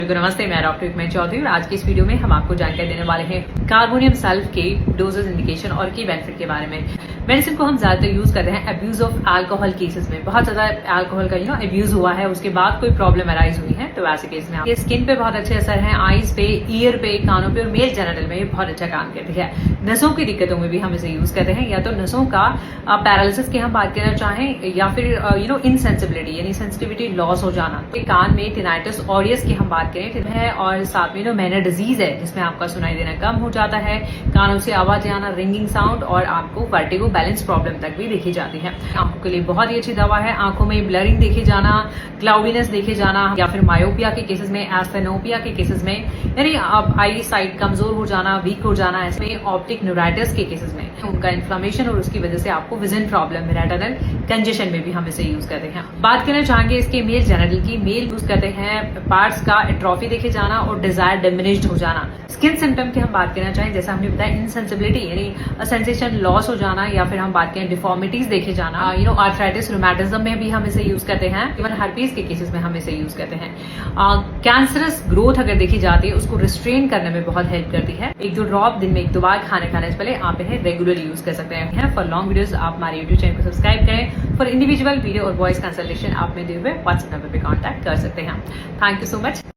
नमस्ते, मैं डॉक्टर विक्मेश चौधरी और आज की इस वीडियो में हम आपको जानकारी देने वाले हैं कार्बोनियम सल्फ के डोजेज इंडिकेशन और की बेनिफिट के बारे में। मेडिसिन को हम ज्यादातर यूज करते हैं अब्यूज ऑफ अल्कोहल केसेस में। बहुत ज्यादा अल्कोहल का अब्यूज हुआ है, उसके बाद कोई प्रॉब्लम अराइज हुई है, तो वैसे केस में ये स्किन पे बहुत अच्छे असर है, आईज पे, ईयर पे, कानों पे और मेल जेनिटल में ये बहुत अच्छा काम करती है। नसों की दिक्कतों में भी हम इसे यूज करते हैं, या तो नसों का पैरालिसिस की हम बात करना चाहें या फिर इनसेंसिबिलिटी यानी सेंसिटिविटी लॉस हो जाना। कान में टिनाइटिस ऑरियस की हम बात करें है और साथ में मैनर डिजीज है जिसमें आपका सुनाई देना कम हो जाता है, कानों से आवाज आना, रिंगिंग साउंड और आपको वर्टिगो बैलेंस प्रॉब्लम तक भी देखी जाती है। आंखों के लिए बहुत ही अच्छी दवा है। आंखों में ब्लरिंग देखे जाना, क्लाउडीनेस देखे जाना या फिर मायोपिया के केसेस में, एस्थेनोपिया के केसेस में यानी आप आई साइट कमजोर हो जाना, वीक हो जाना, इसमें ऑप्टिक न्यूराइटिस के केसेस में उनका इन्फ्लेमेशन और उसकी वजह से आपको विजन प्रॉब्लम, रेटिनल कंजेशन में भी हम इसे यूज करते हैं। बात करना चाहेंगे इसके मेल जेनिटल की। मेल यूज करते हैं पार्ट्स का एट्रोफी देखे जाना और डिजायर डिमिनिश्ड हो जाना। स्किन सिम्टम की हम बात करना चाहें, जैसा हमने बताया इनसेंसिबिलिटी यानी सेंसेशन लॉस हो जाना, या फिर हम बात करें डिफॉर्मिटीज देखे जाना, आर्थराइटिस, रूमेटिज्म में भी हम इसे यूज करते हैं, इवन हर्पीज के केसेस में हम इसे यूज करते हैं। कैंसरस ग्रोथ अगर देखी जाती है उसको रिस्ट्रेन करने में बहुत हेल्प करती है। 1-2 ड्रॉप दिन में 1-2 बार खाने से पहले आप इन्हें रेगुलरली यूज कर सकते हैं। फॉर लॉन्ग वीडियोस आप हमारे यूट्यूब चैनल को सब्सक्राइब करें। फॉर इंडिविजुअल वीडियो और वॉइस कंसल्टेशन आप में दिए हुए व्हाट्सएप नंबर पर कॉन्टैक्ट कर सकते हैं। Thank you so much.